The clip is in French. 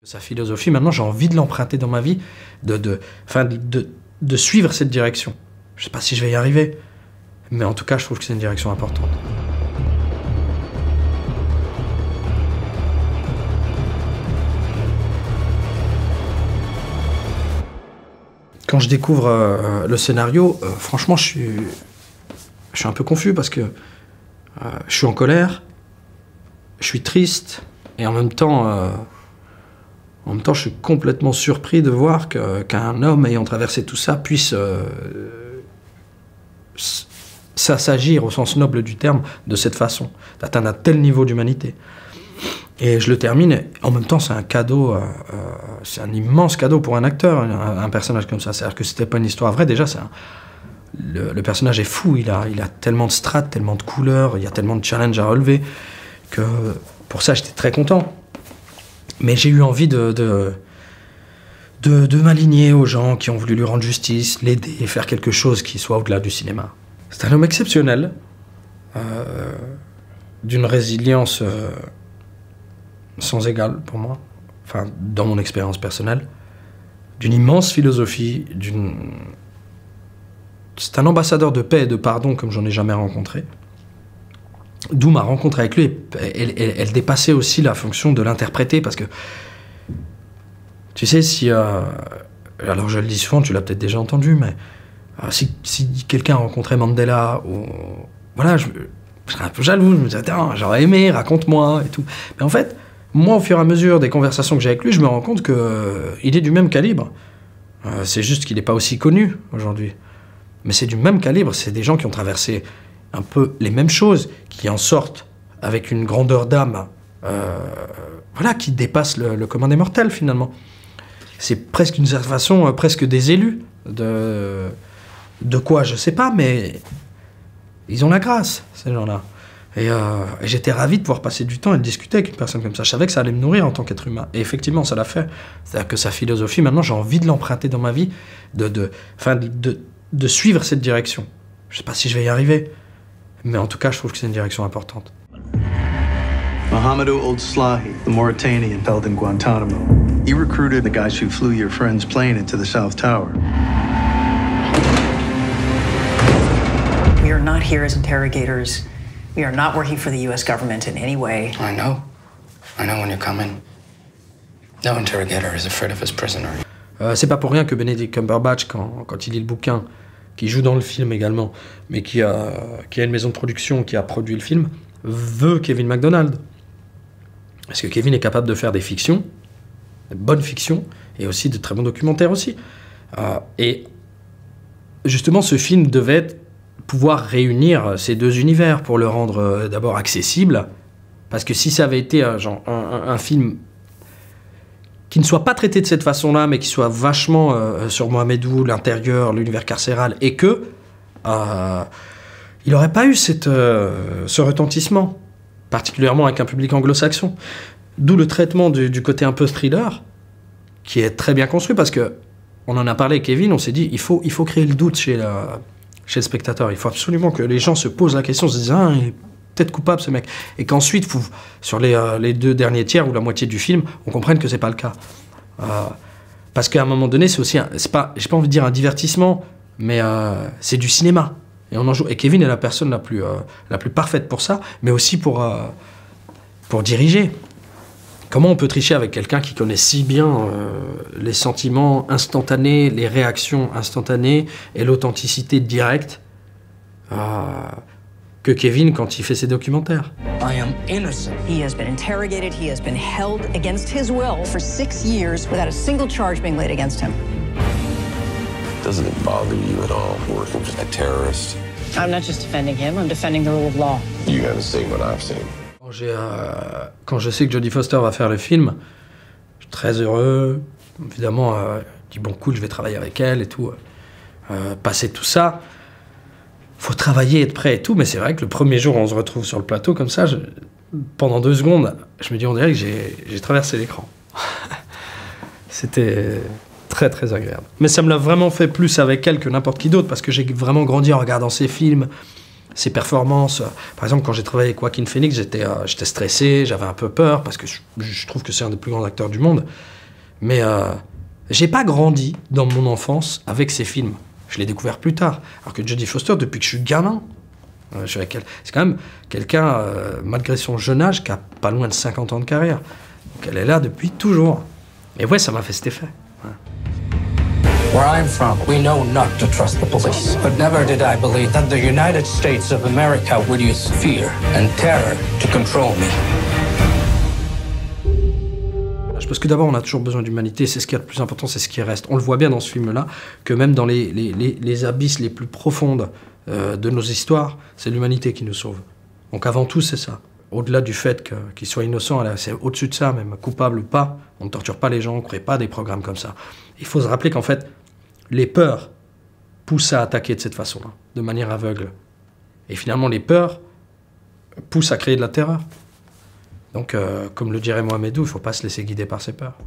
Sa philosophie, maintenant, j'ai envie de l'emprunter dans ma vie, de suivre cette direction. Je ne sais pas si je vais y arriver, mais en tout cas, je trouve que c'est une direction importante. Quand je découvre le scénario, franchement, je suis un peu confus parce que je suis en colère, je suis triste, et en même temps, je suis complètement surpris de voir qu'un homme ayant traversé tout ça puisse s'agir au sens noble du terme de cette façon, d'atteindre un tel niveau d'humanité. Et je le termine, et en même temps c'est un cadeau, c'est un immense cadeau pour un acteur, un personnage comme ça. C'est-à-dire que c'était pas une histoire vraie, déjà le personnage est fou, il a tellement de strates, tellement de couleurs, il y a tellement de challenges à relever, que pour ça j'étais très content. Mais j'ai eu envie de m'aligner aux gens qui ont voulu lui rendre justice, l'aider, faire quelque chose qui soit au-delà du cinéma. C'est un homme exceptionnel, d'une résilience sans égale pour moi, enfin dans mon expérience personnelle, d'une immense philosophie, c'est un ambassadeur de paix et de pardon comme j'en ai jamais rencontré. D'où ma rencontre avec lui, elle dépassait aussi la fonction de l'interpréter, parce que, tu sais, alors je le dis souvent, tu l'as peut-être déjà entendu, mais si quelqu'un rencontrait Mandela, ou voilà, je serais un peu jaloux, je me disais, j'aurais aimé, raconte-moi, et tout. Mais en fait, moi, au fur et à mesure des conversations que j'ai avec lui, je me rends compte qu'il est du même calibre. C'est juste qu'il n'est pas aussi connu aujourd'hui. Mais c'est du même calibre, c'est des gens qui ont traversé un peu les mêmes choses, qui en sortent avec une grandeur d'âme, voilà, qui dépasse le commun des mortels, finalement. C'est presque une certaine façon, presque des élus, de quoi, je sais pas, mais ils ont la grâce, ces gens-là. Et j'étais ravi de pouvoir passer du temps et de discuter avec une personne comme ça. Je savais que ça allait me nourrir en tant qu'être humain. Et effectivement, ça l'a fait. C'est-à-dire que sa philosophie, maintenant, j'ai envie de l'emprunter dans ma vie, de suivre cette direction. Je sais pas si je vais y arriver, mais en tout cas, je trouve que c'est une direction importante. Mohamedou Ould Slahi, the Mauritanian held in Guantanamo. He recruited the guys who flew your friend's plane into the South Tower. We are not here as interrogators. We are not working for the U.S. government in any way. I know when you're coming. No interrogator is afraid of his prisoner. C'est pas pour rien que Benedict Cumberbatch, quand il lit le bouquin, qui joue dans le film également, mais qui a une maison de production qui a produit le film, veut Kevin MacDonald. Parce que Kevin est capable de faire des fictions, de bonnes fictions, et aussi de très bons documentaires aussi. Et justement, ce film devait pouvoir réunir ces deux univers pour le rendre d'abord accessible, parce que si ça avait été un film qui ne soit pas traité de cette façon-là, mais qui soit vachement sur Mohamedou, l'intérieur, l'univers carcéral, et que il n'aurait pas eu ce retentissement, particulièrement avec un public anglo-saxon. D'où le traitement du côté un peu thriller, qui est très bien construit, parce que on en a parlé avec Kevin, on s'est dit, il faut créer le doute chez le spectateur. Il faut absolument que les gens se posent la question, se disent, il est peut-être coupable, ce mec. Et qu'ensuite, sur les 2 derniers tiers ou la moitié du film, on comprenne que c'est pas le cas. Parce qu'à un moment donné, c'est aussi, j'ai pas envie de dire un divertissement, mais c'est du cinéma. Et on en joue. Et Kevin est la personne la plus parfaite pour ça, mais aussi pour diriger. Comment on peut tricher avec quelqu'un qui connaît si bien les sentiments instantanés, les réactions instantanées et l'authenticité directe que Kevin quand il fait ses documentaires. I am innocent. He has been interrogated, he has been held against his will for 6 years without a single charge being laid against him. Doesn't it bother you at all working with a terrorist? I'm not just defending him, I'm defending the rule of law. You haven't seen what I've seen. Quand je sais que Jodie Foster va faire le film, je suis très heureux. Évidemment, je dis bon, cool, je vais travailler avec elle et tout. Passer tout ça, faut travailler, être prêt et tout. Mais c'est vrai que le premier jour, on se retrouve sur le plateau comme ça, pendant 2 secondes, je me dis, on dirait que j'ai traversé l'écran. C'était très très agréable. Mais ça me l'a vraiment fait plus avec elle que n'importe qui d'autre, parce que j'ai vraiment grandi en regardant ses films, ses performances. Par exemple, quand j'ai travaillé avec Joaquin Phoenix, j'étais stressé, j'avais un peu peur, parce que je trouve que c'est un des plus grands acteurs du monde. Mais j'ai pas grandi dans mon enfance avec ces films. Je l'ai découvert plus tard. Alors que Jodie Foster, depuis que je suis gamin, je suis avec elle. C'est quand même quelqu'un, malgré son jeune âge, qui a pas loin de 50 ans de carrière. Donc elle est là depuis toujours. Et ouais, ça m'a fait cet effet. Ouais. Where I'm from, we know not to trust the police. But never did I believe that the United States of America would use fear and terror to control me. Parce que d'abord, on a toujours besoin d'humanité, c'est ce qui est le plus important, c'est ce qui reste. On le voit bien dans ce film-là, que même dans les abysses les plus profondes de nos histoires, c'est l'humanité qui nous sauve. Donc avant tout, c'est ça. Au-delà du fait qu'ils soient innocents, c'est au-dessus de ça, même coupable ou pas, on ne torture pas les gens, on ne crée pas des programmes comme ça. Il faut se rappeler qu'en fait, les peurs poussent à attaquer de cette façon-là, de manière aveugle. Et finalement, les peurs poussent à créer de la terreur. Donc, comme le dirait Mohamedou, il ne faut pas se laisser guider par ses peurs.